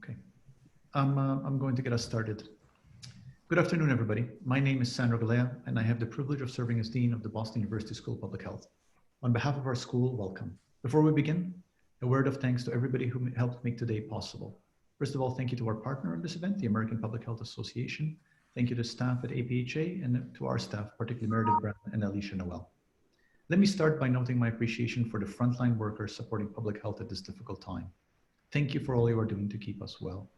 Okay, I'm going to get us started. Good afternoon, everybody. My name is Sandro Galea, and I have the privilege of serving as Dean of the Boston University School of Public Health. On behalf of our school, welcome. Before we begin, a word of thanks to everybody who helped make today possible. First of all, thank you to our partner in this event, the American Public Health Association. Thank you to staff at APHA and to our staff, particularly Meredith Brown and Alicia Noel. Let me start by noting my appreciation for the frontline workers supporting public health at this difficult time. Thank you for all you are doing to keep us well.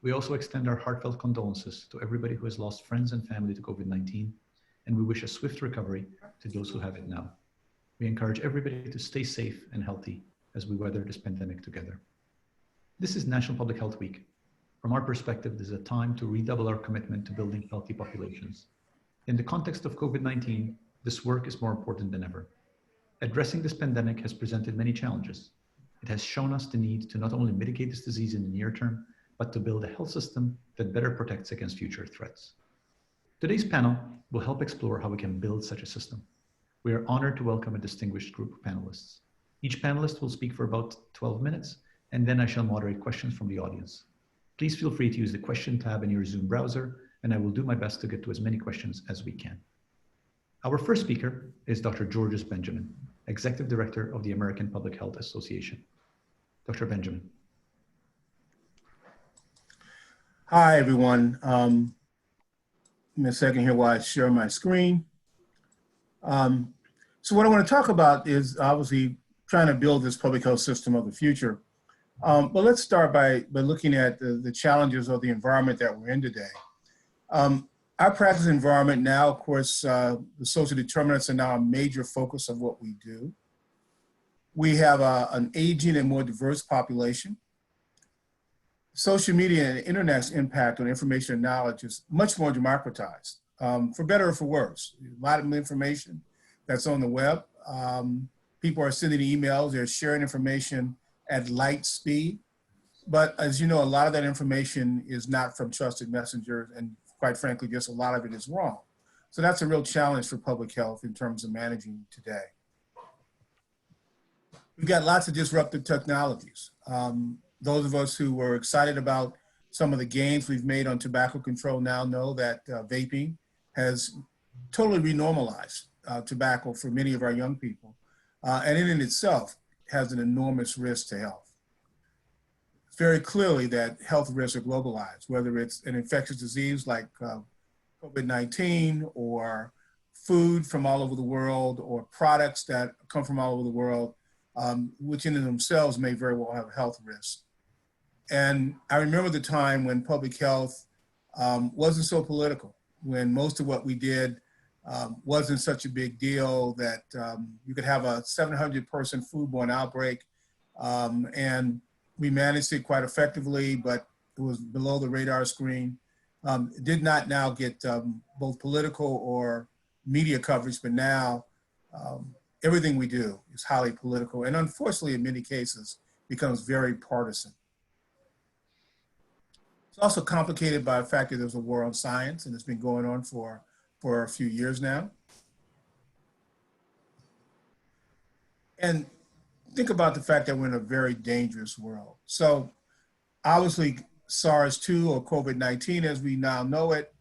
We also extend our heartfelt condolences to everybody who has lost friends and family to COVID-19, and we wish a swift recovery to those who have it now. We encourage everybody to stay safe and healthy as we weather this pandemic together. This is National Public Health Week. From our perspective, this is a time to redouble our commitment to building healthy populations. In the context of COVID-19, this work is more important than ever. Addressing this pandemic has presented many challenges. It has shown us the need to not only mitigate this disease in the near term, but to build a health system that better protects against future threats. Today's panel will help explore how we can build such a system. We are honored to welcome a distinguished group of panelists. Each panelist will speak for about 12 minutes, and then I shall moderate questions from the audience. Please feel free to use the question tab in your Zoom browser, and I will do my best to get to as many questions as we can. Our first speaker is Dr. Georges Benjamin, Executive Director of the American Public Health Association. Dr. Benjamin. Hi, everyone. Give me a second here while I share my screen. So what I want to talk about is obviously trying to build this public health system of the future. But let's start by looking at the challenges of the environment that we're in today. Our practice environment now, of course, the social determinants are now a major focus of what we do. We have an aging and more diverse population. Social media and the internet's impact on information and knowledge is much more democratized, for better or for worse. A lot of information that's on the web. People are sending emails, they're sharing information at light speed. But as you know, a lot of that information is not from trusted messengers, and quite frankly, just a lot of it is wrong. So that's a real challenge for public health in terms of managing today. We've got lots of disruptive technologies. Those of us who were excited about some of the gains we've made on tobacco control now know that vaping has totally renormalized tobacco for many of our young people. And in itself has an enormous risk to health. Very clearly that health risks are globalized, whether it's an infectious disease like COVID-19 or food from all over the world or products that come from all over the world, which in themselves may very well have health risks. And I remember the time when public health wasn't so political, when most of what we did wasn't such a big deal, that you could have a 700-person foodborne outbreak, and we managed it quite effectively, but it was below the radar screen. It did not now get both political or media coverage, but now everything we do is highly political, and unfortunately, in many cases, becomes very partisan. It's also complicated by the fact that there's a war on science, and it's been going on for a few years now. And think about the fact that we're in a very dangerous world. So obviously SARS-2 or COVID-19 as we now know it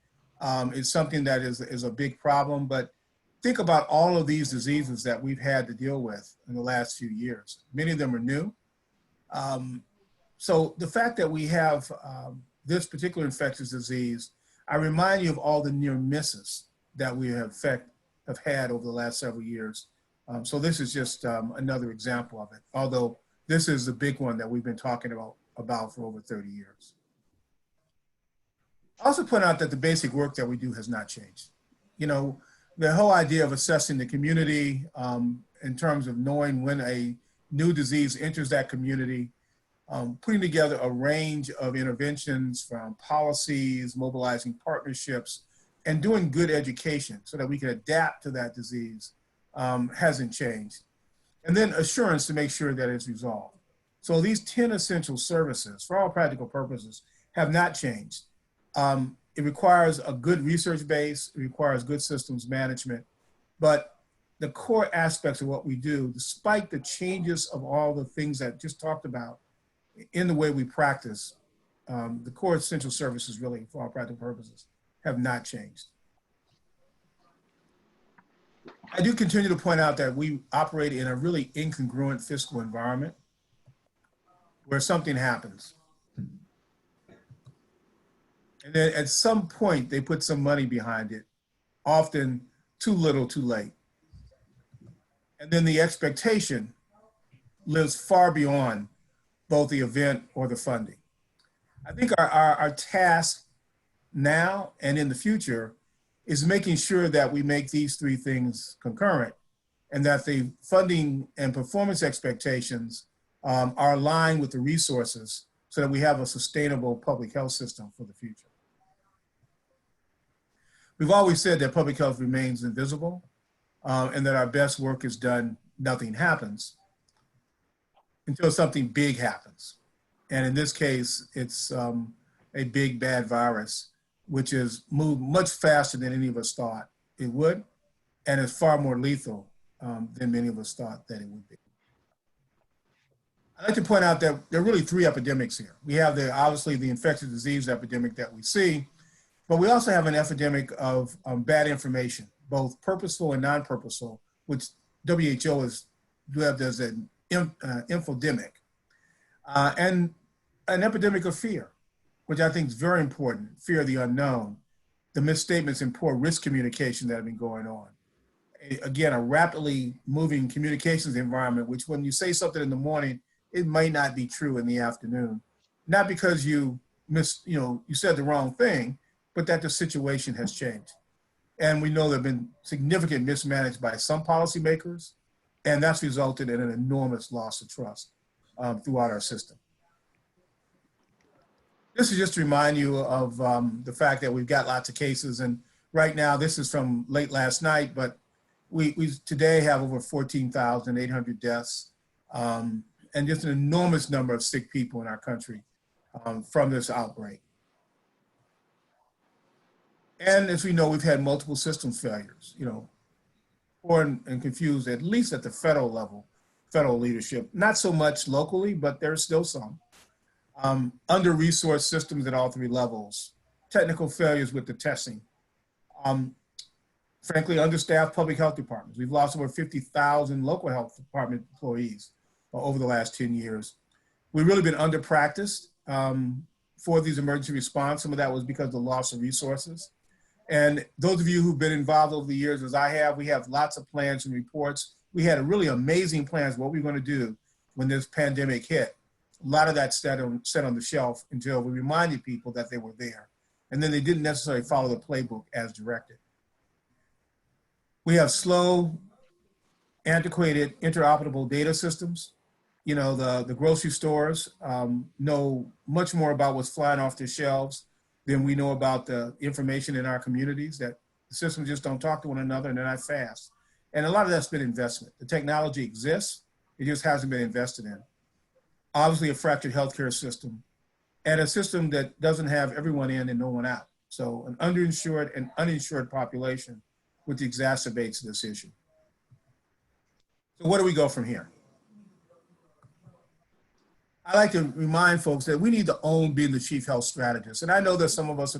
is something that is a big problem, but think about all of these diseases that we've had to deal with in the last few years. Many of them are new. So the fact that we have this particular infectious disease, I remind you of all the near misses that we have had over the last several years. So this is just another example of it, although this is the big one that we've been talking about for over 30 years. I also point out that the basic work that we do has not changed. You know, the whole idea of assessing the community in terms of knowing when a new disease enters that community, putting together a range of interventions from policies, mobilizing partnerships, and doing good education so that we can adapt to that disease hasn't changed. And then assurance to make sure that it's resolved. So these 10 essential services, for all practical purposes, have not changed. It requires a good research base, it requires good systems management, but the core aspects of what we do, despite the changes of all the things that I just talked about in the way we practice, the core essential services really, for all practical purposes, have not changed. I do continue to point out that we operate in a really incongruent fiscal environment where something happens. And then at some point, they put some money behind it, often too little, too late. And then the expectation lives far beyond both the event or the funding. I think our task now and in the future is making sure that we make these three things concurrent and that the funding and performance expectations are aligned with the resources so that we have a sustainable public health system for the future. We've always said that public health remains invisible and that our best work is done, nothing happens until something big happens. And in this case, it's a big bad virus, which has moved much faster than any of us thought it would, and is far more lethal than many of us thought that it would be. I'd like to point out that there are really three epidemics here. We have obviously the infectious disease epidemic that we see, but we also have an epidemic of bad information, both purposeful and non-purposeful, which WHO has dubbed as an infodemic, and an epidemic of fear, which I think is very important, fear of the unknown, the misstatements and poor risk communication that have been going on. Again, a rapidly moving communications environment, which when you say something in the morning, it might not be true in the afternoon. Not because you said the wrong thing, but that the situation has changed. And we know there have been significant mismanaged by some policymakers, and that's resulted in an enormous loss of trust throughout our system. This is just to remind you of the fact that we've got lots of cases, and right now, this is from late last night, but we today have over 14,800 deaths, and just an enormous number of sick people in our country from this outbreak. And as we know, we've had multiple systems failures, poor and confused, at least at the federal level, federal leadership, not so much locally, but there's still some. Under-resourced systems at all three levels, technical failures with the testing, frankly, understaffed public health departments. We've lost over 50,000 local health department employees over the last 10 years. We've really been under-practiced for these emergency response. Some of that was because of the loss of resources. And those of you who've been involved over the years, as I have, we have lots of plans and reports. We had a really amazing plans what we were going to do when this pandemic hit. A lot of that sat on the shelf until we reminded people that they were there. And then they didn't necessarily follow the playbook as directed. We have slow, antiquated, interoperable data systems. The grocery stores know much more about what's flying off their shelves than we know about the information in our communities, that the systems just don't talk to one another and they're not fast. And a lot of that's been investment. The technology exists, it just hasn't been invested in. Obviously a fractured healthcare system, and a system that doesn't have everyone in and no one out. So an underinsured and uninsured population, which exacerbates this issue. So where do we go from here? I like to remind folks that we need to own being the chief health strategist. And I know that some of us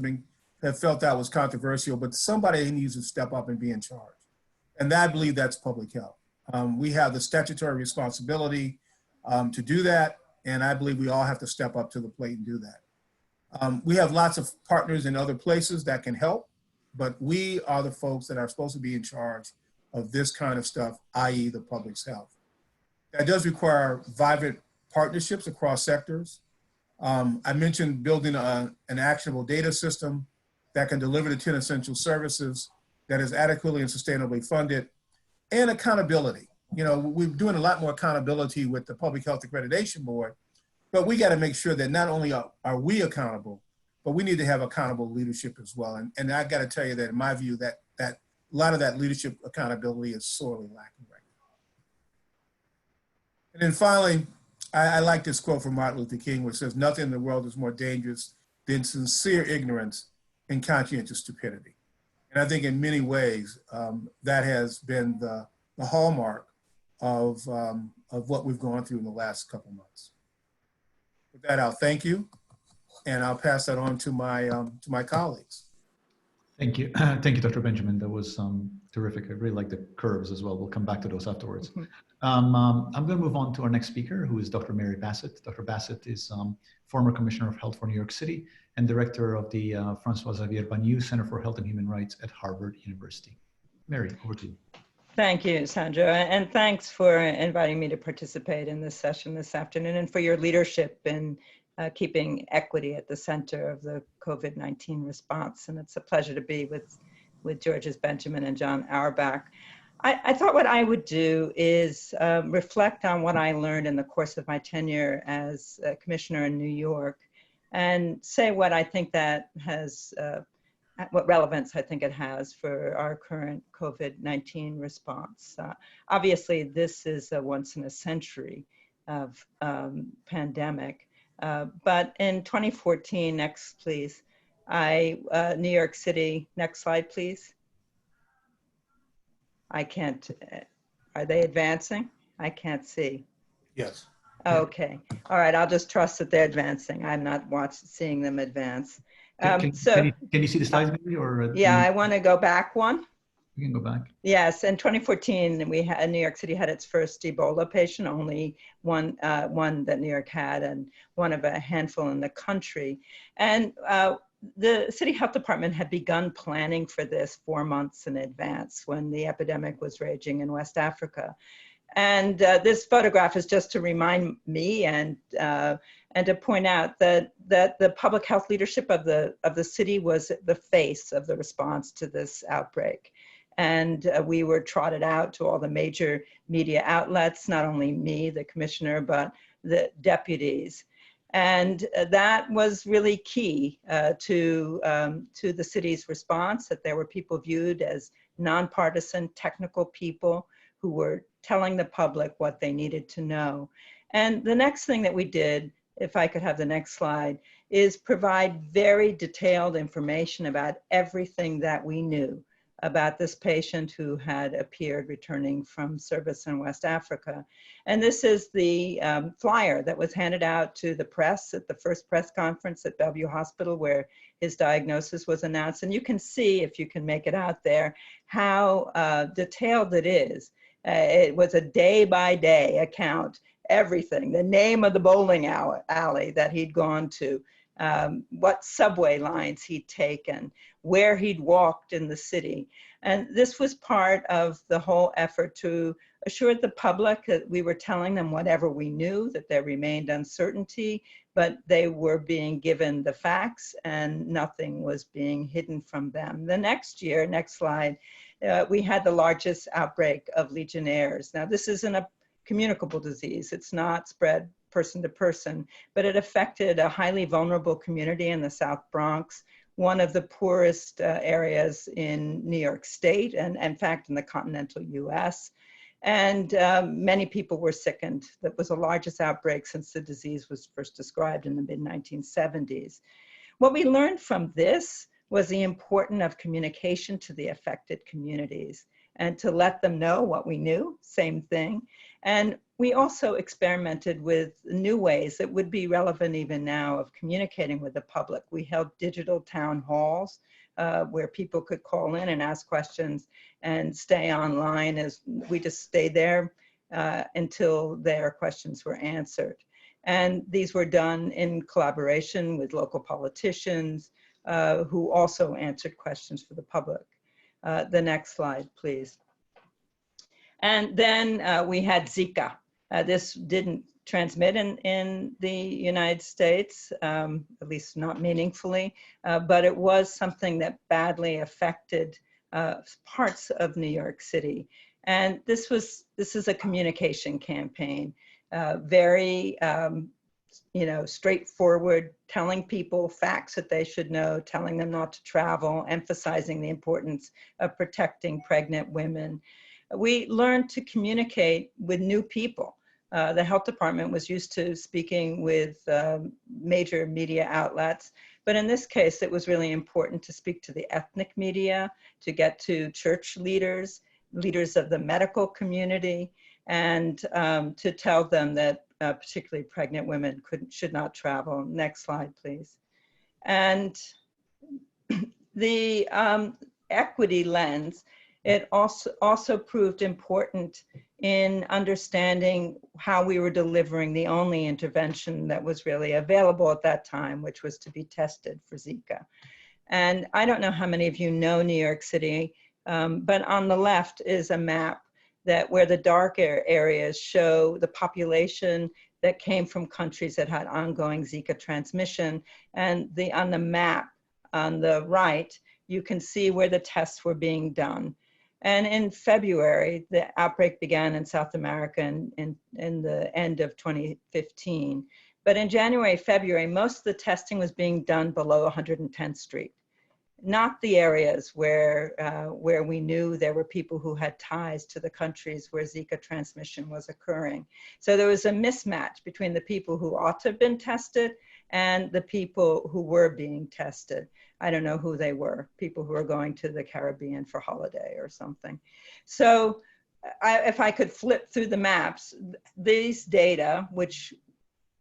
have felt that was controversial, but somebody needs to step up and be in charge. And I believe that's public health. We have the statutory responsibility to do that. And I believe we all have to step up to the plate and do that. We have lots of partners in other places that can help, but we are the folks that are supposed to be in charge of this kind of stuff, i.e. the public's health. That does require vibrant partnerships across sectors. I mentioned building an actionable data system that can deliver the 10 essential services, that is adequately and sustainably funded, and accountability. You know, we're doing a lot more accountability with the Public Health Accreditation Board, but we got to make sure that not only are we accountable, but we need to have accountable leadership as well. And I got to tell you that in my view, that a lot of that leadership accountability is sorely lacking right now. And then finally, I like this quote from Martin Luther King, which says, "Nothing in the world is more dangerous than sincere ignorance and conscientious stupidity." And I think in many ways, that has been the hallmark of what we've gone through in the last couple months. With that, I'll thank you, and I'll pass that on to my colleagues. Thank you. Thank you, Dr. Benjamin. That was terrific. I really like the curves as well. We'll come back to those afterwards. I'm going to move on to our next speaker, who is Dr. Mary Bassett. Dr. Bassett is former Commissioner of Health for New York City and director of the François Xavier Banyou Center for Health and Human Rights at Harvard University. Mary, over to you. Thank you, Sandro, and thanks for inviting me to participate in this session this afternoon and for your leadership in keeping equity at the center of the COVID-19 response. And it's a pleasure to be with Georges Benjamin and John Auerbach. I thought what I would do is reflect on what I learned in the course of my tenure as a commissioner in New York and say what I think that has, what relevance I think it has for our current COVID-19 response. Obviously, this is a once in a century of pandemic. But in 2014, next please, New York City, next slide please. I can't, are they advancing? I can't see. Yes. Okay, all right, I'll just trust that they're advancing. I'm not seeing them advance. Can you see the slides maybe? Or yeah, I want to go back one. You can go back. Yes, in 2014, New York City had its first Ebola patient, only one that New York had, and one of a handful in the country. And the city health department had begun planning for this 4 months in advance when the epidemic was raging in West Africa. And this photograph is just to remind me and to point out that the public health leadership of the city was the face of the response to this outbreak. And we were trotted out to all the major media outlets, not only me, the commissioner, but the deputies. And that was really key to the city's response, that there were people viewed as nonpartisan, technical people who were telling the public what they needed to know. And the next thing that we did, if I could have the next slide, is provide very detailed information about everything that we knew about this patient who had appeared returning from service in West Africa. And this is the flyer that was handed out to the press at the first press conference at Bellevue Hospital where his diagnosis was announced. And you can see, if you can make it out there, how detailed it is. It was a day-by-day account, everything, the name of the bowling alley that he'd gone to, what subway lines he'd taken, where he'd walked in the city. And this was part of the whole effort to assure the public that we were telling them whatever we knew, that there remained uncertainty, but they were being given the facts and nothing was being hidden from them. The next year, next slide, we had the largest outbreak of Legionnaires. Now, this isn't a communicable disease. It's not spread person to person, but it affected a highly vulnerable community in the South Bronx, one of the poorest areas in New York State, and in fact, in the continental US. And many people were sickened. That was the largest outbreak since the disease was first described in the mid-1970s. What we learned from this was the importance of communication to the affected communities. and to let them know what we knew, same thing. And we also experimented with new ways that would be relevant even now of communicating with the public. We held digital town halls where people could call in and ask questions and stay online as we just stayed there until their questions were answered. And these were done in collaboration with local politicians who also answered questions for the public. The next slide, please. And then we had Zika. This didn't transmit in the United States, at least not meaningfully, but it was something that badly affected parts of New York City. And this is a communication campaign, very straightforward, telling people facts that they should know, telling them not to travel, emphasizing the importance of protecting pregnant women. We learned to communicate with new people. The health department was used to speaking with major media outlets, but in this case, it was really important to speak to the ethnic media, to get to church leaders, leaders of the medical community, and to tell them that particularly pregnant women should not travel. Next slide, please. And the equity lens, it also proved important in understanding how we were delivering the only intervention that was really available at that time, which was to be tested for Zika. And I don't know how many of you know New York City, but on the left is a map where the darker areas show the population that came from countries that had ongoing Zika transmission. And on the map on the right, you can see where the tests were being done. And in February, the outbreak began in South America in the end of 2015. But in January, February, most of the testing was being done below 110th Street, not the areas where we knew there were people who had ties to the countries where Zika transmission was occurring. So there was a mismatch between the people who ought to have been tested and the people who were being tested. I don't know who they were, people who were going to the Caribbean for holiday or something. So if I could flip through the maps, these data, which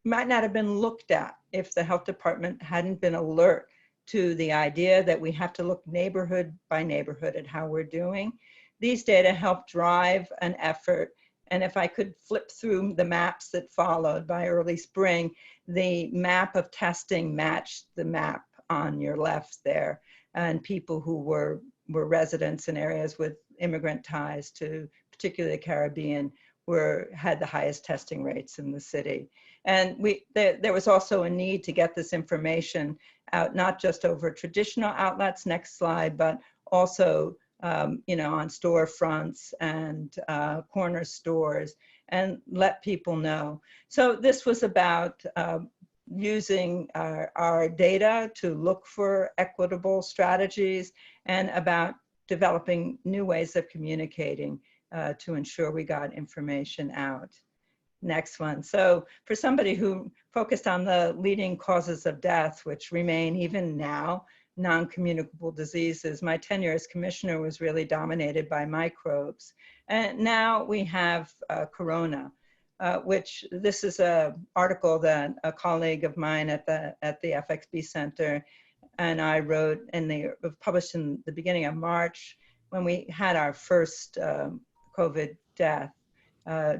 might not have been looked at if the health department hadn't been alert to the idea that we have to look neighborhood by neighborhood at how we're doing. These data help drive an effort. And if I could flip through the maps that followed by early spring, the map of testing matched the map on your left there. And people who were residents in areas with immigrant ties to particularly the Caribbean had the highest testing rates in the city. And there was also a need to get this information out, not just over traditional outlets, next slide, but also on storefronts and corner stores, and let people know. So this was about using our data to look for equitable strategies and about developing new ways of communicating to ensure we got information out. Next one. So for somebody who focused on the leading causes of death, which remain even now, non-communicable diseases, my tenure as commissioner was really dominated by microbes. And now we have corona, which this is an article that a colleague of mine at the FXB Center and I wrote, and they were published in the beginning of March when we had our first COVID death.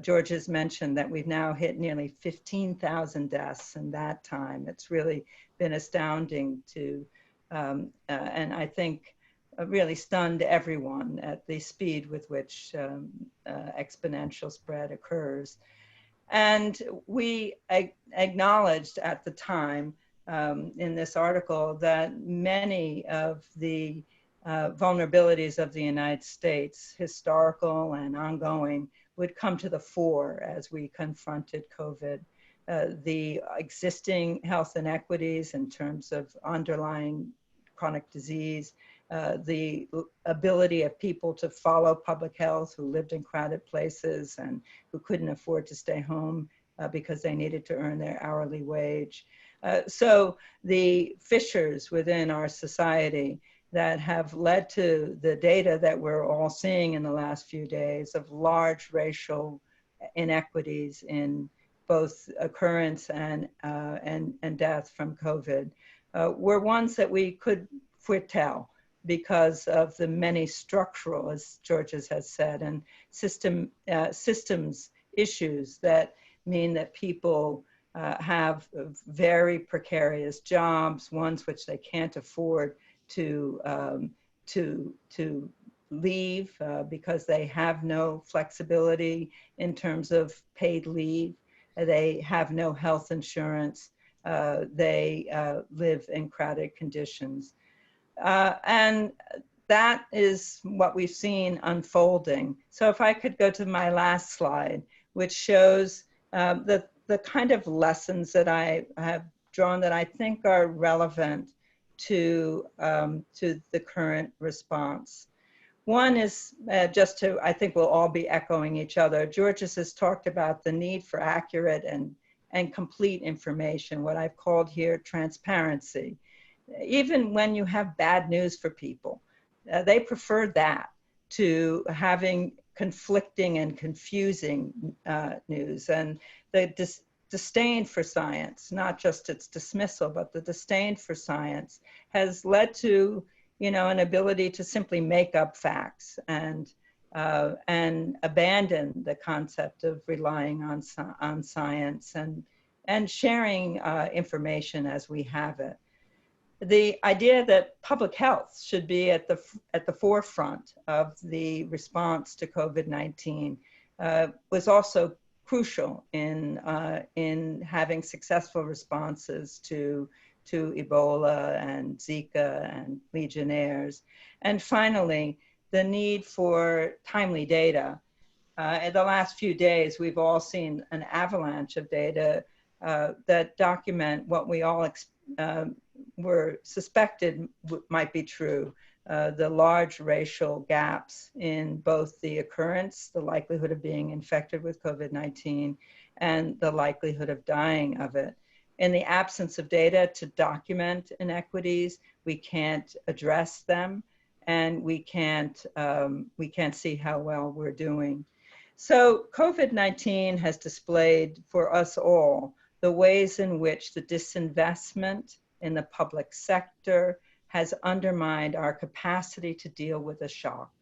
George has mentioned that we've now hit nearly 15,000 deaths in that time. It's really been astounding to, and I think really stunned everyone at the speed with which exponential spread occurs. And we acknowledged at the time in this article that many of the vulnerabilities of the United States, historical and ongoing, would come to the fore as we confronted COVID. The existing health inequities in terms of underlying chronic disease, the ability of people to follow public health who lived in crowded places and who couldn't afford to stay home because they needed to earn their hourly wage. So the fissures within our society that have led to the data that we're all seeing in the last few days of large racial inequities in both occurrence and death from COVID, were ones that we could foretell because of the many structural, as Georges has said, and systems issues that mean that people have very precarious jobs, ones which they can't afford to leave because they have no flexibility in terms of paid leave. They have no health insurance. They live in crowded conditions. And that is what we've seen unfolding. So if I could go to my last slide, which shows the kind of lessons that I have drawn that I think are relevant to the current response. One is I think we'll all be echoing each other. Georges has talked about the need for accurate and complete information, what I've called here transparency. Even when you have bad news for people, they prefer that to having conflicting and confusing news. And the disdain for science, not just its dismissal, but the disdain for science has led to, an ability to simply make up facts and abandon the concept of relying on science and sharing information as we have it. The idea that public health should be at the forefront of the response to COVID-19 was also crucial in having successful responses to Ebola and Zika and Legionnaires. And finally, the need for timely data. In the last few days, we've all seen an avalanche of data that document what we all were suspected might be true. The large racial gaps in both the occurrence, the likelihood of being infected with COVID-19, and the likelihood of dying of it. In the absence of data to document inequities, we can't address them, and we can't see how well we're doing. So COVID-19 has displayed for us all the ways in which the disinvestment in the public sector has undermined our capacity to deal with a shock.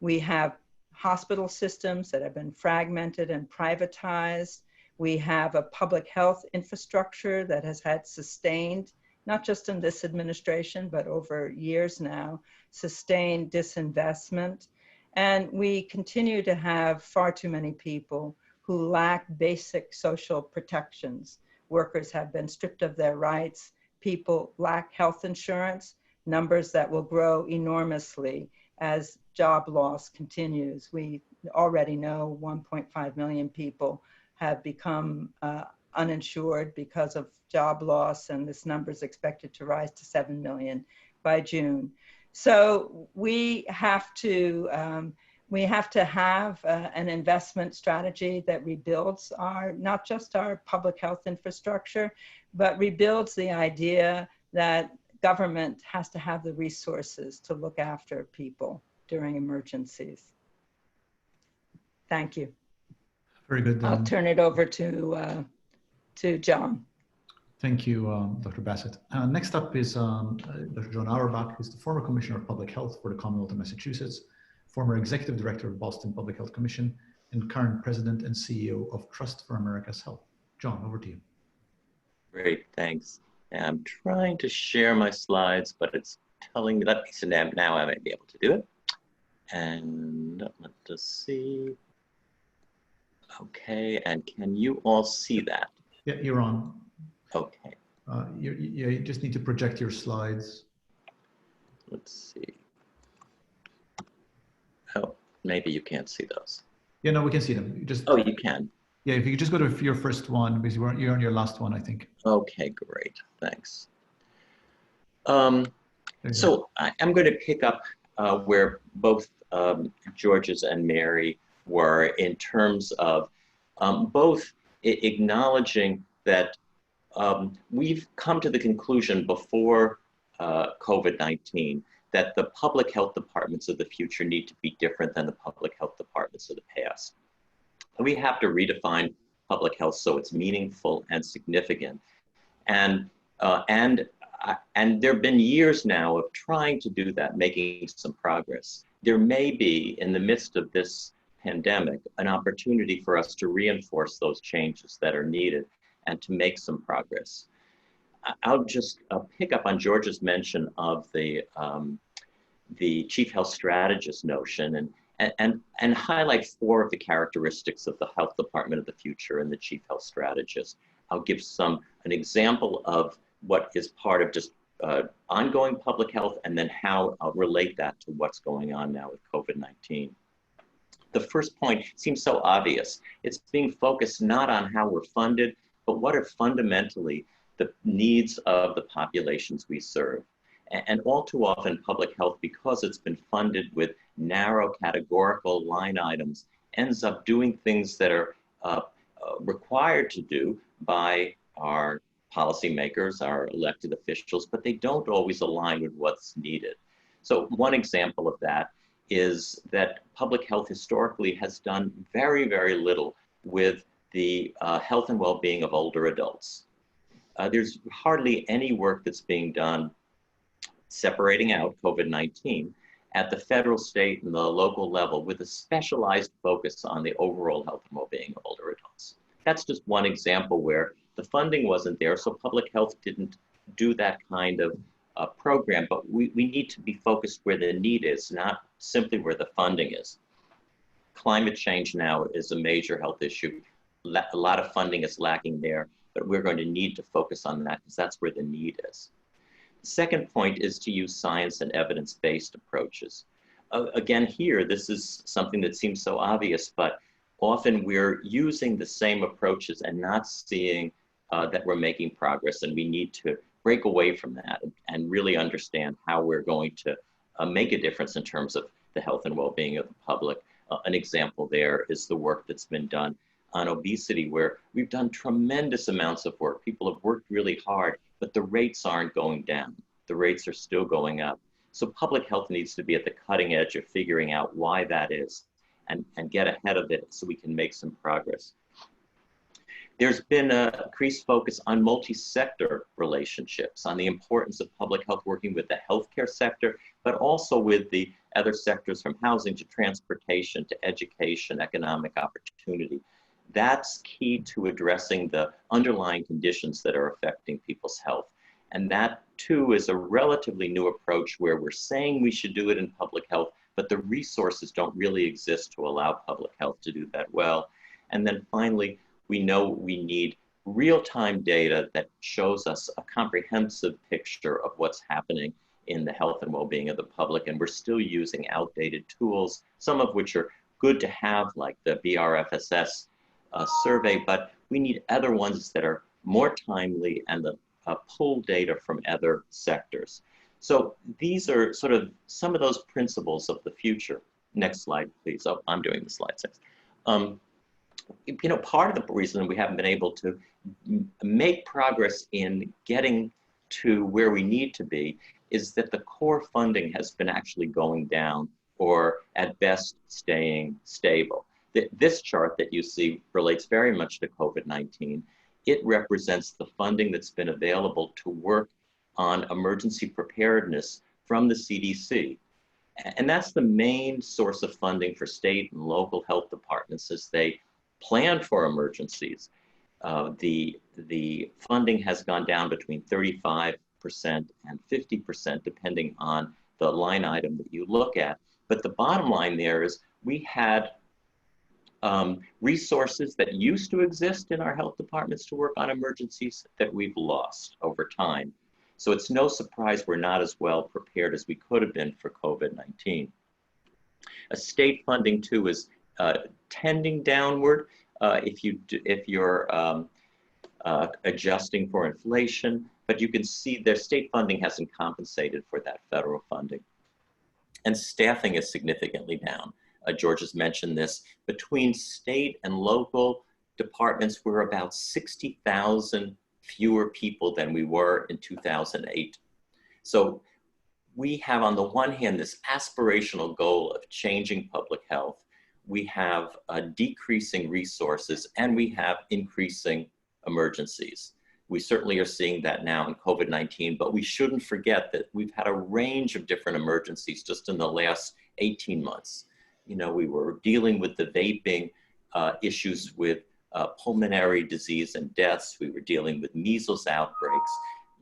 We have hospital systems that have been fragmented and privatized. We have a public health infrastructure that has had sustained, not just in this administration, but over years now, sustained disinvestment. And we continue to have far too many people who lack basic social protections. Workers have been stripped of their rights. People lack health insurance, numbers that will grow enormously as job loss continues. We already know 1.5 million people have become uninsured because of job loss, and this number is expected to rise to 7 million by June. So we have to have an investment strategy that rebuilds not just our public health infrastructure, but rebuilds the idea that government has to have the resources to look after people during emergencies. Thank you. Very good. I'll turn it over to John. Thank you, Dr. Bassett. Next up is Dr. John Auerbach, who's the former Commissioner of Public Health for the Commonwealth of Massachusetts, former Executive Director of Boston Public Health Commission, and current President and CEO of Trust for America's Health. John, over to you. Great, thanks. I'm trying to share my slides, but it's telling me that now I might be able to do it. And let us see. Okay, and can you all see that? Yeah, you're on. Okay. You just need to project your slides. Let's see. Oh, maybe you can't see those. Yeah, no, we can see them. Oh, you can. Yeah, if you could just go to your first one, because you're on your last one, I think. Okay, great. Thanks. So I'm going to pick up where both Georges and Mary were in terms of both acknowledging that we've come to the conclusion before COVID-19 that the public health departments of the future need to be different than the public health departments of the past. We have to redefine public health so it's meaningful and significant. And there have been years now of trying to do that, making some progress. There may be, in the midst of this pandemic, an opportunity for us to reinforce those changes that are needed and to make some progress. I'll just pick up on George's mention of the chief health strategist notion and highlight 4 of the characteristics of the health department of the future and the chief health strategist. I'll give an example of what is part of just ongoing public health, and then how I'll relate that to what's going on now with COVID-19. The first point seems so obvious. It's being focused not on how we're funded, but what are fundamentally the needs of the populations we serve. And all too often, public health, because it's been funded with narrow categorical line items, ends up doing things that are required to do by our policymakers, our elected officials, but they don't always align with what's needed. So one example of that is that public health historically has done very, very little with the health and well-being of older adults. There's hardly any work that's being done separating out COVID-19 at the federal, state, and the local level with a specialized focus on the overall health and well-being of older adults. That's just one example where the funding wasn't there, so public health didn't do that kind of program, but we need to be focused where the need is, not simply where the funding is. Climate change now is a major health issue. A lot of funding is lacking there, but we're going to need to focus on that because that's where the need is. The second point is to use science and evidence-based approaches. Again, here, this is something that seems so obvious, but often we're using the same approaches and not seeing that we're making progress, and we need to break away from that and really understand how we're going to make a difference in terms of the health and well-being of the public. An example there is the work that's been done on obesity, where we've done tremendous amounts of work. People have worked really hard, but the rates aren't going down. The rates are still going up. So public health needs to be at the cutting edge of figuring out why that is and get ahead of it so we can make some progress. There's been an increased focus on multi-sector relationships, on the importance of public health working with the healthcare sector, but also with the other sectors from housing to transportation to education, economic opportunity. That's key to addressing the underlying conditions that are affecting people's health. And that too is a relatively new approach where we're saying we should do it in public health, but the resources don't really exist to allow public health to do that well. And then finally, we know we need real-time data that shows us a comprehensive picture of what's happening in the health and well-being of the public. And we're still using outdated tools, some of which are good to have, like the BRFSS survey, but we need other ones that are more timely and the pull data from other sectors. So these are sort of some of those principles of the future. Next slide, please. Oh, I'm doing the slide 6. You know, part of the reason we haven't been able to make progress in getting to where we need to be is that the core funding has been actually going down, or at best staying stable. This chart that you see relates very much to COVID-19. It represents the funding that's been available to work on emergency preparedness from the CDC. And that's the main source of funding for state and local health departments as they plan for emergencies. The funding has gone down between 35% and 50%, depending on the line item that you look at. But the bottom line there is we had resources that used to exist in our health departments to work on emergencies that we've lost over time. So it's no surprise we're not as well prepared as we could have been for COVID-19. State funding too is tending downward if you're adjusting for inflation, but you can see their state funding hasn't compensated for that federal funding. And staffing is significantly down. George has mentioned this. Between state and local departments, we're about 60,000 fewer people than we were in 2008. So we have on the one hand this aspirational goal of changing public health. We have decreasing resources, and we have increasing emergencies. We certainly are seeing that now in COVID-19, but we shouldn't forget that we've had a range of different emergencies just in the last 18 months. You know, we were dealing with the vaping issues with pulmonary disease and deaths. We were dealing with measles outbreaks.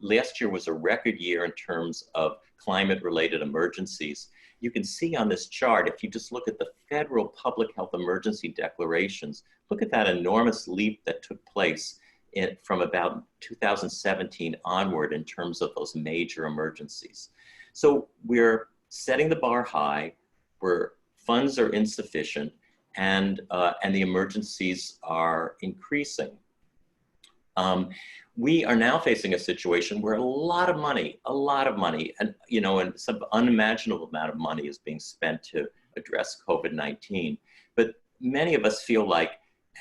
Last year was a record year in terms of climate-related emergencies. You can see on this chart, if you just look at the federal public health emergency declarations, look at that enormous leap that took place from about 2017 onward in terms of those major emergencies. So we're setting the bar high, where funds are insufficient, and the emergencies are increasing. We are now facing a situation where a lot of money, and and some unimaginable amount of money is being spent to address COVID-19. But many of us feel like,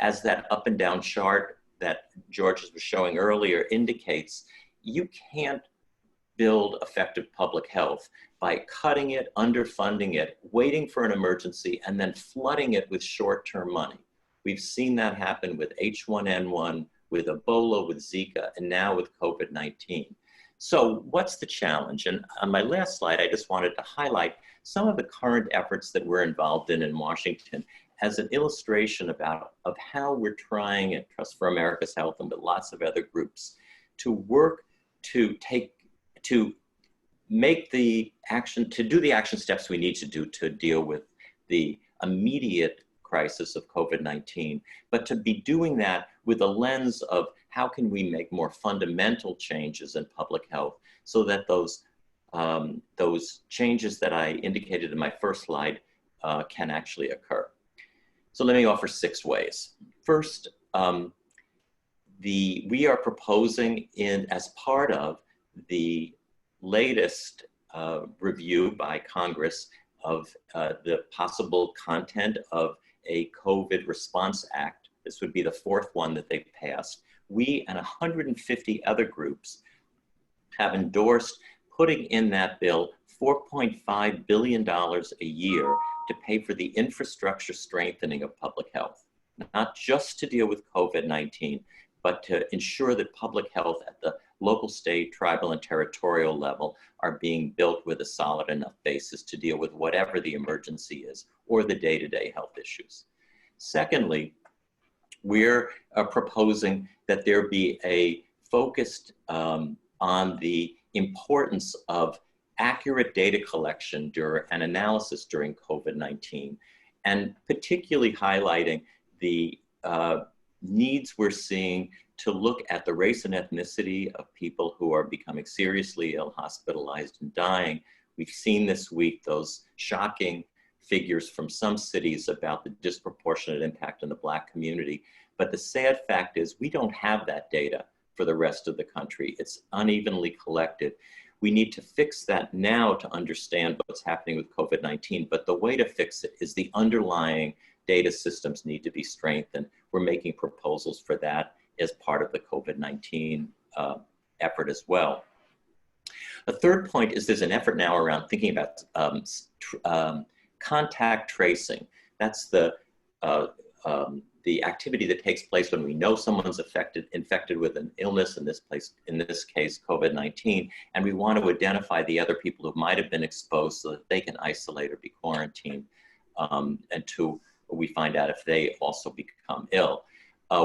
as that up and down chart that George was showing earlier indicates, you can't build effective public health by cutting it, underfunding it, waiting for an emergency, and then flooding it with short-term money. We've seen that happen with H1N1, with Ebola, with Zika, and now with COVID-19. So what's the challenge? And on my last slide, I just wanted to highlight some of the current efforts that we're involved in Washington as an illustration of how we're trying at Trust for America's Health and with lots of other groups to work to make the action, to do the action steps we need to do to deal with the immediate crisis of COVID-19, but to be doing that with a lens of how can we make more fundamental changes in public health so that those changes that I indicated in my first slide can actually occur. So let me offer 6 ways. First, we are proposing as part of the latest review by Congress of the possible content of a COVID Response Act. This would be the 4th one that they passed. We and 150 other groups have endorsed putting in that bill $4.5 billion a year to pay for the infrastructure strengthening of public health, not just to deal with COVID-19, but to ensure that public health at the local, state, tribal, and territorial level are being built with a solid enough basis to deal with whatever the emergency is or the day-to-day health issues. Secondly, we're proposing that there be a focused on the importance of accurate data collection and analysis during COVID-19, and particularly highlighting the needs we're seeing to look at the race and ethnicity of people who are becoming seriously ill, hospitalized, and dying. We've seen this week those shocking figures from some cities about the disproportionate impact on the Black community. But the sad fact is we don't have that data for the rest of the country. It's unevenly collected. We need to fix that now to understand what's happening with COVID-19, but the way to fix it is the underlying data systems need to be strengthened. We're making proposals for that as part of the COVID-19 effort as well. A third point is there's an effort now around thinking about contact tracing. That's the activity that takes place when we know someone's infected with an illness, in this case, COVID-19, and we want to identify the other people who might have been exposed so that they can isolate or be quarantined, until we find out if they also become ill.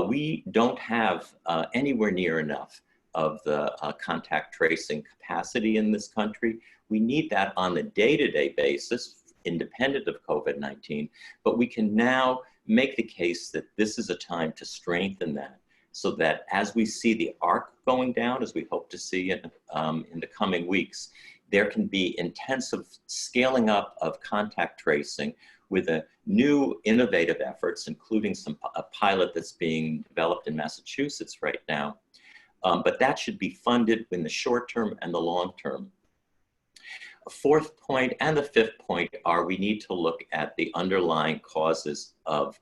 We don't have anywhere near enough of the contact tracing capacity in this country. We need that on the day-to-day basis, independent of COVID-19, but we can now make the case that this is a time to strengthen that, so that as we see the arc going down, as we hope to see in the coming weeks, there can be intensive scaling up of contact tracing with a new innovative efforts, including a pilot that's being developed in Massachusetts right now. But that should be funded in the short term and the long term. A 4th point and the 5th point are we need to look at the underlying causes of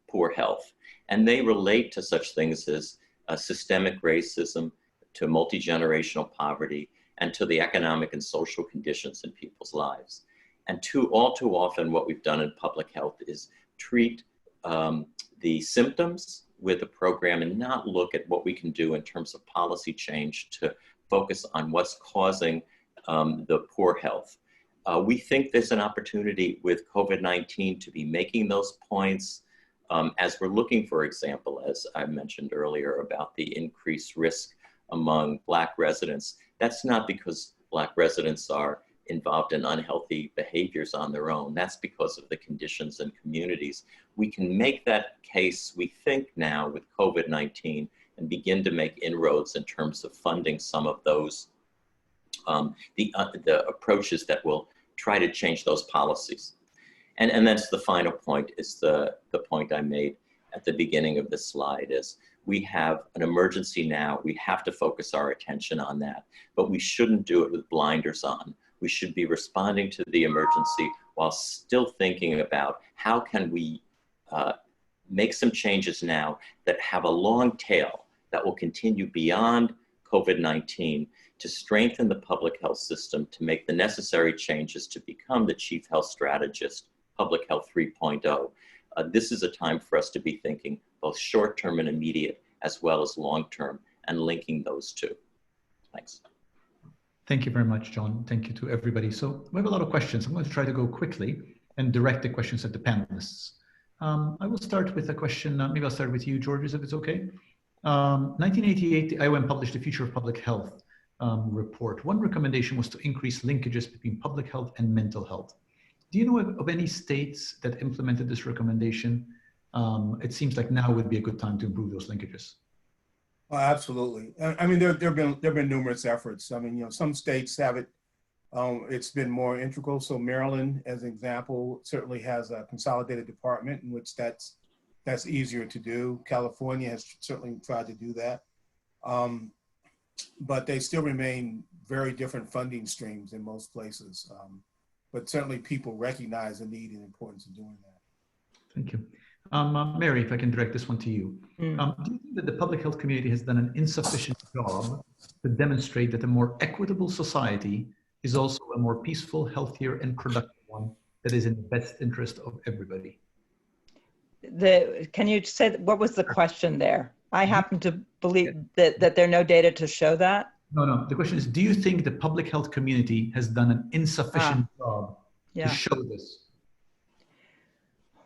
poor health. And they relate to such things as systemic racism, to multi-generational poverty, and to the economic and social conditions in people's lives. And all too often, what we've done in public health is treat the symptoms with a program and not look at what we can do in terms of policy change to focus on what's causing the poor health. We think there's an opportunity with COVID-19 to be making those points as we're looking, for example, as I mentioned earlier, about the increased risk among Black residents. That's not because Black residents are involved in unhealthy behaviors on their own. That's because of the conditions and communities. We can make that case, we think now, with COVID-19 and begin to make inroads in terms of funding some of those, the approaches that will try to change those policies. And that's the final point, is the point I made at the beginning of this slide, is we have an emergency now. We have to focus our attention on that, but we shouldn't do it with blinders on. We should be responding to the emergency while still thinking about how can we make some changes now that have a long tail that will continue beyond COVID-19 to strengthen the public health system, to make the necessary changes to become the chief health strategist, Public Health 3.0. This is a time for us to be thinking both short-term and immediate, as well as long-term, and linking those two. Thanks. Thank you very much, John. Thank you to everybody. So we have a lot of questions. I'm going to try to go quickly and direct the questions at the panelists. I will start with a question. Maybe I'll start with you, Georges, if it's okay. 1988, the IOM published the Future of Public Health report. One recommendation was to increase linkages between public health and mental health. Do you know of any states that implemented this recommendation? It seems like now would be a good time to improve those linkages. Oh, absolutely. I mean, there've been numerous efforts. I mean, you know, some states have it. It's been more integral. So Maryland, as an example, certainly has a consolidated department in which that's easier to do. California has certainly tried to do that, but they still remain very different funding streams in most places. But certainly people recognize the need and importance of doing that. Thank you. Mary, if I can direct this one to you. Do you think that the public health community has done an insufficient job to demonstrate that a more equitable society is also a more peaceful, healthier, and productive one that is in the best interest of everybody? Can you say, what was the question there? I happen to believe that there are no data to show that. No. The question is, do you think the public health community has done an insufficient job to show this?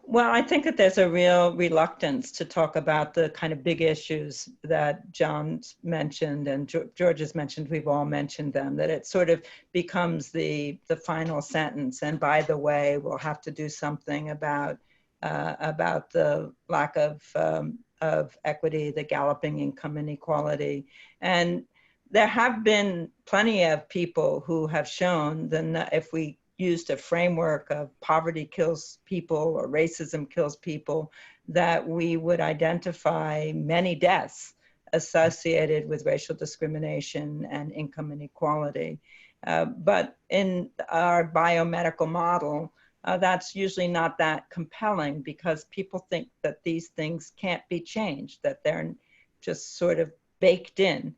Well, I think that there's a real reluctance to talk about the kind of big issues that John's mentioned and George has mentioned. We've all mentioned them, that it sort of becomes the final sentence. And by the way, we'll have to do something about the lack of equity, the galloping income inequality. And there have been plenty of people who have shown that if we used a framework of poverty kills people or racism kills people, that we would identify many deaths associated with racial discrimination and income inequality. But in our biomedical model, that's usually not that compelling because people think that these things can't be changed, that they're just sort of baked in.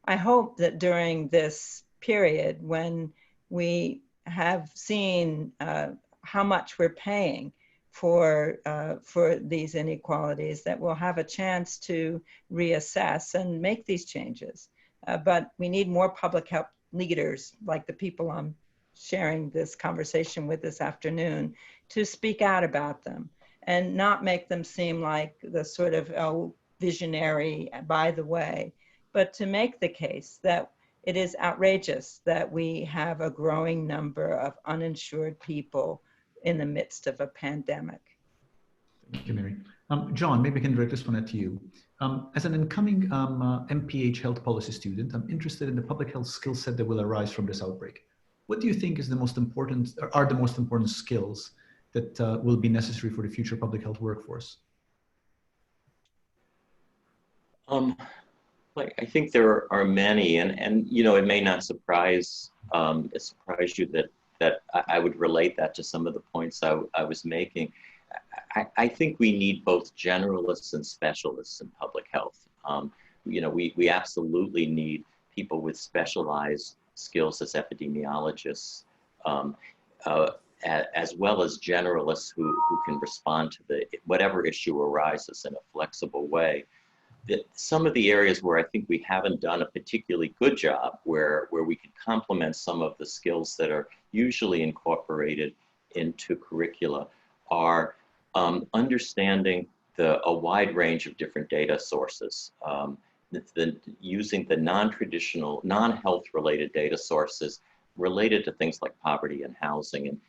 I hope that during this period when we have seen how much we're paying for these inequalities, that we'll have a chance to reassess and make these changes. But we need more public health leaders like the people I'm sharing this conversation with this afternoon to speak out about them and not make them seem like the sort of visionary by the way, but to make the case that it is outrageous that we have a growing number of uninsured people in the midst of a pandemic. Thank you, Mary. John, maybe I can direct this one at you. As an incoming MPH health policy student, I'm interested in the public health skill set that will arise from this outbreak. What do you think is the most important, or are the most important skills that will be necessary for the future public health workforce? I think there are many, and you know, it may not surprise you that I would relate that to some of the points I was making. I think we need both generalists and specialists in public health. You know, we absolutely need people with specialized skills as epidemiologists, as well as generalists who can respond to whatever issue arises in a flexible way. Some of the areas where I think we haven't done a particularly good job, where we could complement some of the skills that are usually incorporated into curricula, are understanding a wide range of different data sources, using the non-traditional, non-health related data sources related to things like poverty and housing,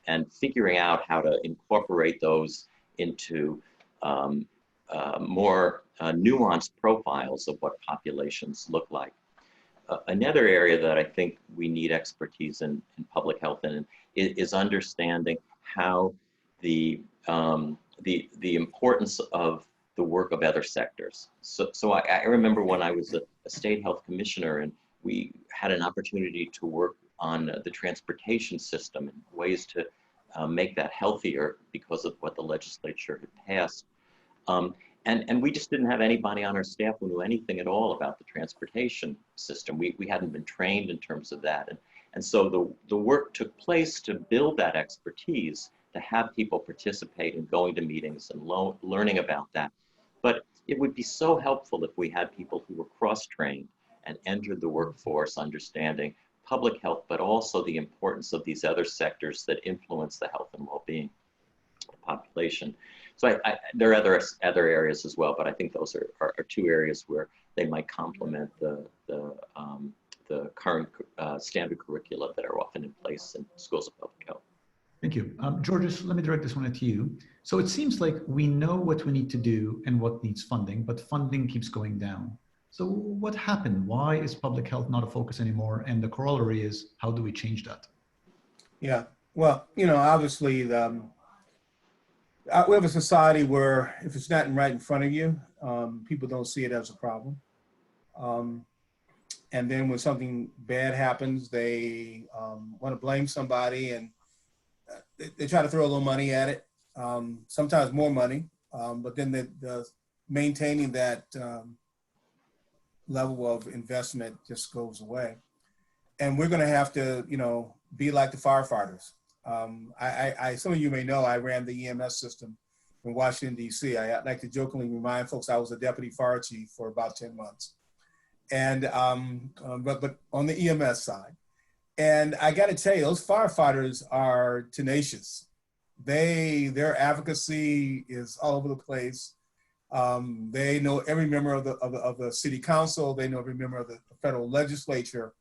and figuring out how to incorporate those into more nuanced profiles of what populations look like. Another area that I think we need expertise in public health in is understanding how the importance of the work of other sectors. So I remember when I was a state health commissioner, and we had an opportunity to work on the transportation system and ways to make that healthier because of what the legislature had passed. And we just didn't have anybody on our staff who knew anything at all about the transportation system. We hadn't been trained in terms of that. And so the work took place to build that expertise, to have people participate in going to meetings and learning about that. But it would be so helpful if we had people who were cross-trained and entered the workforce understanding public health, but also the importance of these other sectors that influence the health and well-being of the population. So there are other areas as well, but I think those are two areas where they might complement the current standard curricula that are often in place in schools of public health. Thank you. Georges, let me direct this one at you. So it seems like we know what we need to do and what needs funding, but funding keeps going down. So what happened? Why is public health not a focus anymore? And the corollary is, how do we change that? Yeah, well, obviously we have a society where if it's not right in front of you, people don't see it as a problem. And then when something bad happens, they want to blame somebody, and they try to throw a little money at it, sometimes more money, but then the maintaining that level of investment just goes away. And we're going to have to, be like the firefighters. Some of you may know I ran the EMS system in Washington, D.C. I like to jokingly remind folks I was a deputy fire chief for about 10 months. And, but on the EMS side. And I got to tell you, those firefighters are tenacious. Their advocacy is all over the place. They know every member of the city council. They know every member of the federal legislature,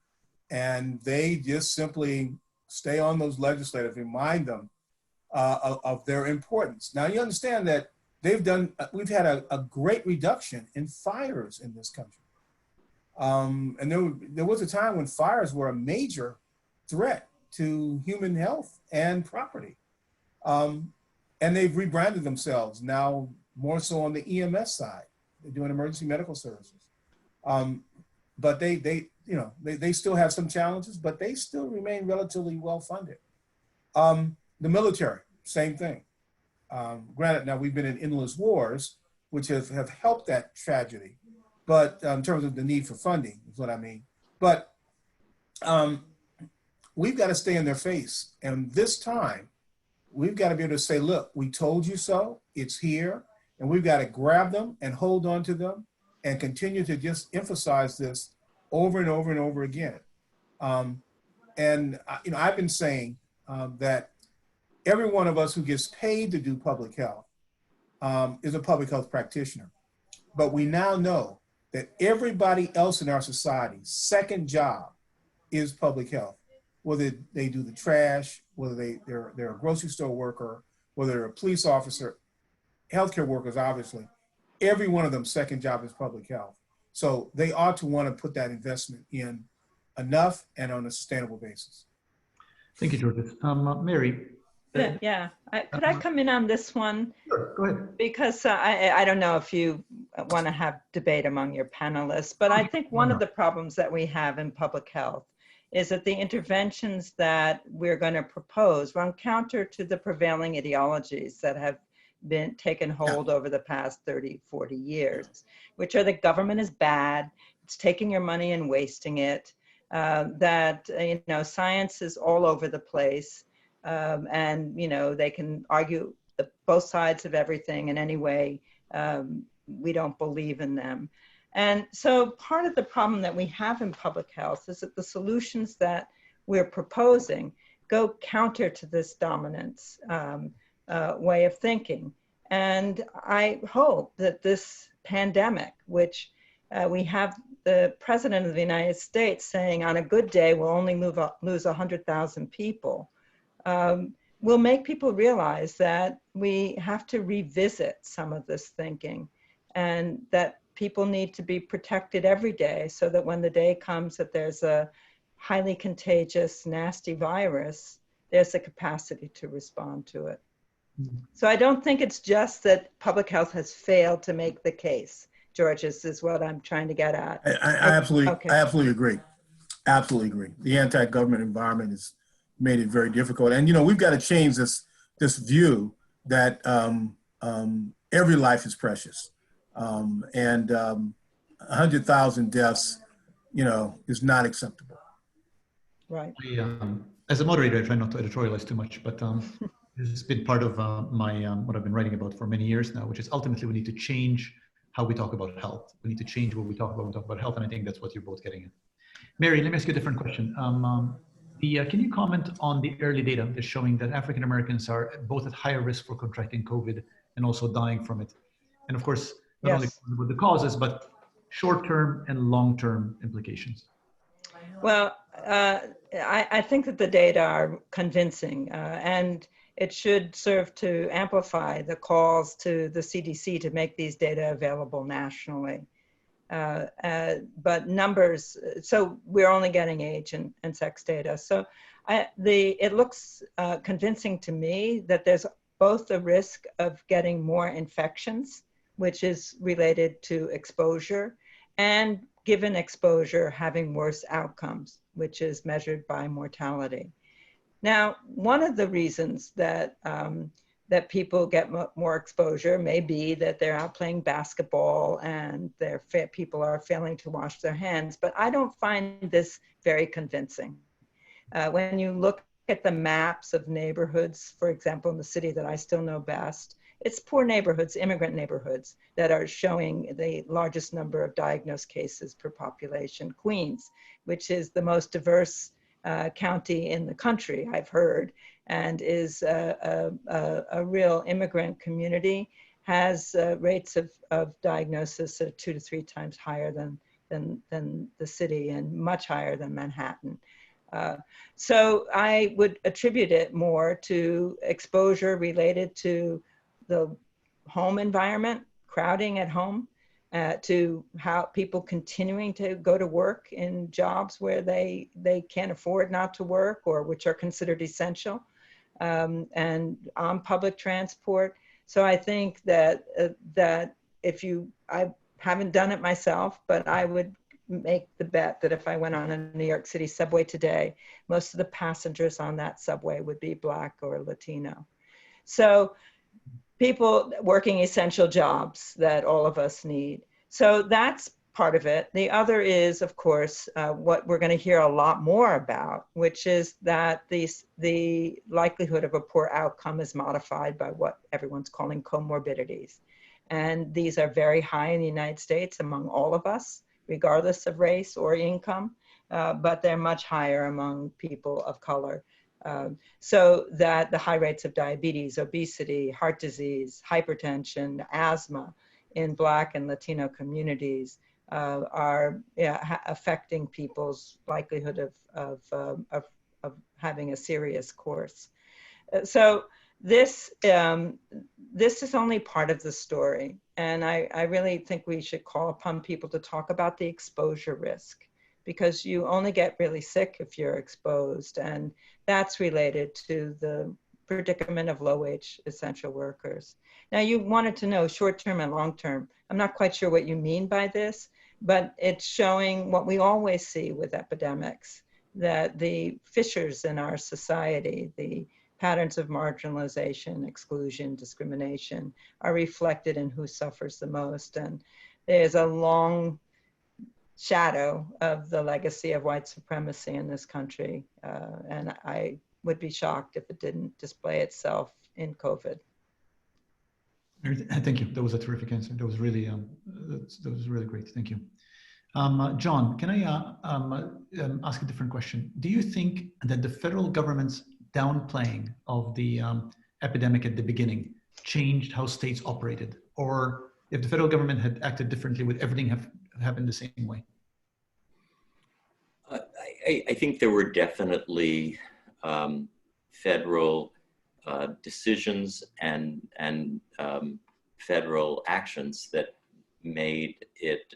and they just simply stay on those legislators, remind them of their importance. Now you understand that we've had a great reduction in fires in this country. And there was a time when fires were a major threat to human health and property. And they've rebranded themselves now more so on the EMS side. They're doing emergency medical services. But they still have some challenges, but they still remain relatively well-funded. The military, same thing. Granted, now we've been in endless wars, which have helped that tragedy. But in terms of the need for funding is what I mean. But we've got to stay in their face. And this time, we've got to be able to say, look, we told you so, it's here. And we've got to grab them and hold on to them and continue to just emphasize this over and over and over again. I've been saying that every one of us who gets paid to do public health is a public health practitioner. But we now know that everybody else in our society, second job is public health. Whether they do the trash, whether they're a grocery store worker, whether they're a police officer, healthcare workers, obviously, every one of them second job is public health. So they ought to want to put that investment in enough and on a sustainable basis. Thank you, Georges. Mary. Yeah. Could I come in on this one? Sure, go ahead. Because I don't know if you want to have debate among your panelists, but I think one of the problems that we have in public health is that the interventions that we're going to propose run counter to the prevailing ideologies that have been taken hold over the past 30, 40 years, which are that government is bad, it's taking your money and wasting it, that, science is all over the place. And, they can argue both sides of everything in any way. We don't believe in them. And so part of the problem that we have in public health is that the solutions that we're proposing go counter to this dominance way of thinking. And I hope that this pandemic, which we have the President of the United States saying on a good day we'll only lose 100,000 people, will make people realize that we have to revisit some of this thinking, and that people need to be protected every day, so that when the day comes that there's a highly contagious, nasty virus, there's the capacity to respond to it. So I don't think it's just that public health has failed to make the case. George, this is what I'm trying to get at. I absolutely agree. Absolutely agree. The anti-government environment has made it very difficult. And, we've got to change this view that every life is precious. And 100,000 deaths, is not acceptable. Right. As a moderator, I try not to editorialize too much, but this has been part of my what I've been writing about for many years now, which is ultimately we need to change how we talk about health. We need to change what we talk about when we talk about health, and I think that's what you're both getting at. Mary, let me ask you a different question. Can you comment on the early data that's showing that African Americans are both at higher risk for contracting COVID and also dying from it? And of course, not only with the causes, but short-term and long-term implications. Well, I think that the data are convincing, and it should serve to amplify the calls to the CDC to make these data available nationally. But numbers, so we're only getting age and sex data. So it looks convincing to me that there's both the risk of getting more infections, which is related to exposure, and given exposure, having worse outcomes, which is measured by mortality. Now, one of the reasons that that people get more exposure may be that they're out playing basketball and people are failing to wash their hands, but I don't find this very convincing. When you look at the maps of neighborhoods, for example, in the city that I still know best, it's poor neighborhoods, immigrant neighborhoods, that are showing the largest number of diagnosed cases per population. Queens, which is the most diverse county in the country, I've heard, and is a real immigrant community, has rates of diagnosis that are 2 to 3 times higher than the city, and much higher than Manhattan. So I would attribute it more to exposure related to the home environment, crowding at home, to how people continuing to go to work in jobs where they can't afford not to work, or which are considered essential, and on public transport. So I think that I haven't done it myself, but I would make the bet that if I went on a New York City subway today, most of the passengers on that subway would be Black or Latino. So people working essential jobs that all of us need. So that's part of it. The other is, of course, what we're going to hear a lot more about, which is that the likelihood of a poor outcome is modified by what everyone's calling comorbidities. And these are very high in the United States among all of us, regardless of race or income, but they're much higher among people of color. So that the high rates of diabetes, obesity, heart disease, hypertension, asthma in Black and Latino communities are affecting people's likelihood of having a serious course. So this is only part of the story. And I really think we should call upon people to talk about the exposure risk, because you only get really sick if you're exposed. And that's related to the predicament of low-wage essential workers. Now, you wanted to know short-term and long-term. I'm not quite sure what you mean by this, but it's showing what we always see with epidemics, that the fissures in our society, the patterns of marginalization, exclusion, discrimination, are reflected in who suffers the most. And there's a long shadow of the legacy of white supremacy in this country. And I would be shocked if it didn't display itself in COVID. Thank you. That was a terrific answer. That was really great. Thank you. John, can I ask a different question? Do you think that the federal government's downplaying of the epidemic at the beginning changed how states operated? Or if the federal government had acted differently, would everything have happened the same way? I think there were definitely federal decisions and federal actions that made it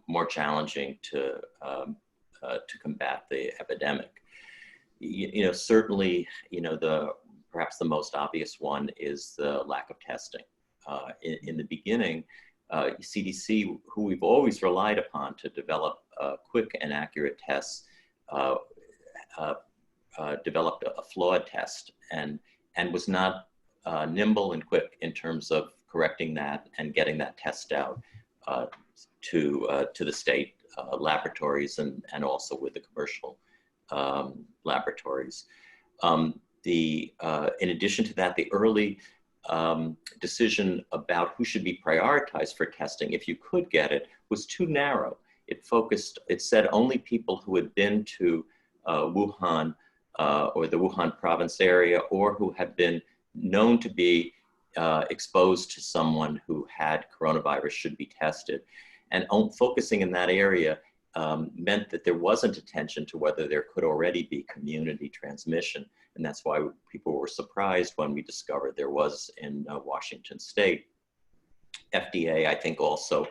more challenging to combat the epidemic. Certainly, perhaps the most obvious one is the lack of testing. In the beginning, CDC, who we've always relied upon to develop quick and accurate tests, developed a flawed test and was not nimble and quick in terms of correcting that and getting that test out to the state laboratories and also with the commercial laboratories. In addition to that, the early decision about who should be prioritized for testing, if you could get it, was too narrow. It said only people who had been to Wuhan or the Wuhan province area or who had been known to be exposed to someone who had coronavirus should be tested. And focusing in that area meant that there wasn't attention to whether there could already be community transmission. And that's why people were surprised when we discovered there was in Washington State. FDA, I think also,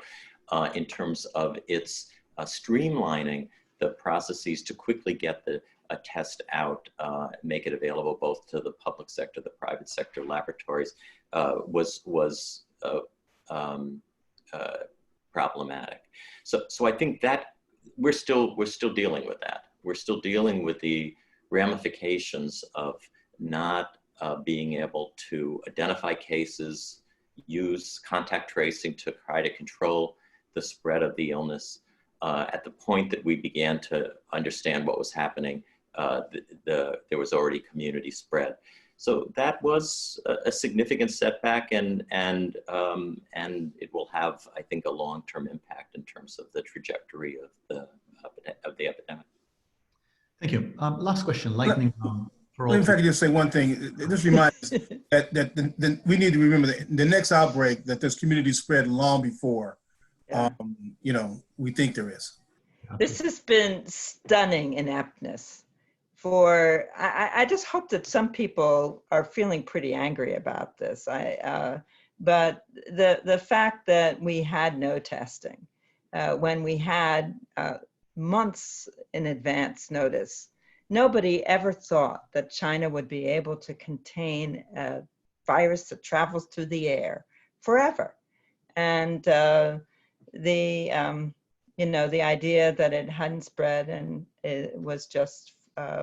in terms of its streamlining the processes to quickly get a test out, make it available both to the public sector, the private sector laboratories, was problematic. So I think that we're still dealing with that. We're still dealing with the ramifications of not being able to identify cases, use contact tracing to try to control the spread of the illness. At the point that we began to understand what was happening, there was already community spread. So that was a significant setback, and it will have, I think, a long-term impact in terms of the trajectory of the epidemic. Thank you. Last question, lightning round. In fact, I just say one thing. This reminds us that we need to remember that the next outbreak, that there's community spread long before, we think there is. This has been stunning ineptness. I just hope that some people are feeling pretty angry about this. But the fact that we had no testing, when we had months in advance notice, nobody ever thought that China would be able to contain a virus that travels through the air forever. And the idea that it hadn't spread and it was just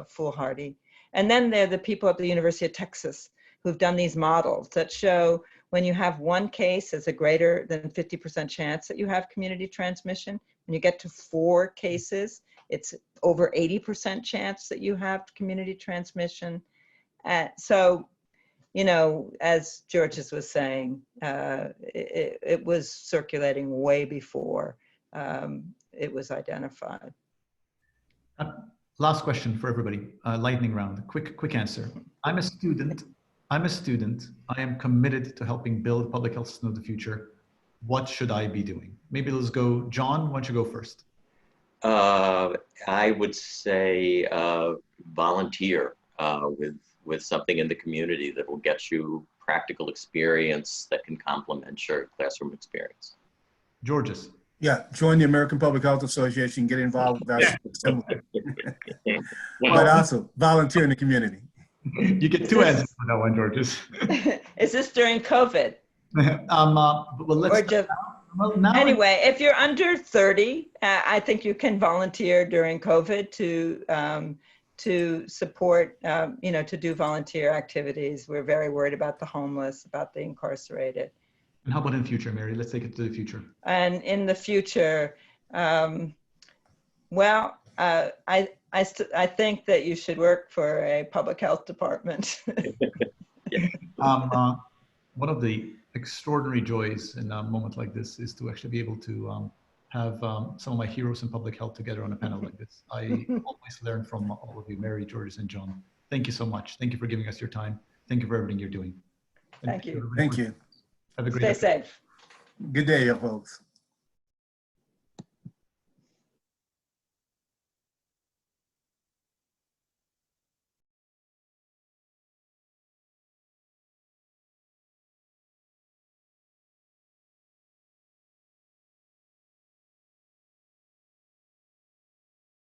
foolhardy. And then there are the people at the University of Texas who've done these models that show when you have one case, there's a greater than 50% chance that you have community transmission. When you get to 4 cases, it's over 80% chance that you have community transmission. So, as Georges was saying, it was circulating way before it was identified. Last question for everybody, lightning round, quick answer. I'm a student. I am committed to helping build public health system of the future. What should I be doing? Maybe let's go, John, why don't you go first? I would say volunteer with something in the community that will get you practical experience that can complement your classroom experience. Georges. Yeah, join the American Public Health Association, get involved with our assembly. But also volunteer in the community. You get 2 answers for that one, Georges. Is this during COVID? Now anyway, if you're under 30, I think you can volunteer during COVID to support, to do volunteer activities. We're very worried about the homeless, about the incarcerated. And how about in the future, Mary? Let's take it to the future. And in the future, Well, I think that you should work for a public health department. One of the extraordinary joys in a moment like this is to actually be able to have some of my heroes in public health together on a panel like this. I always learn from all of you, Mary, George, and John. Thank you so much. Thank you for giving us your time. Thank you for everything you're doing. And Thank you. Thank you. Have a great Stay day. safe. Good day, folks.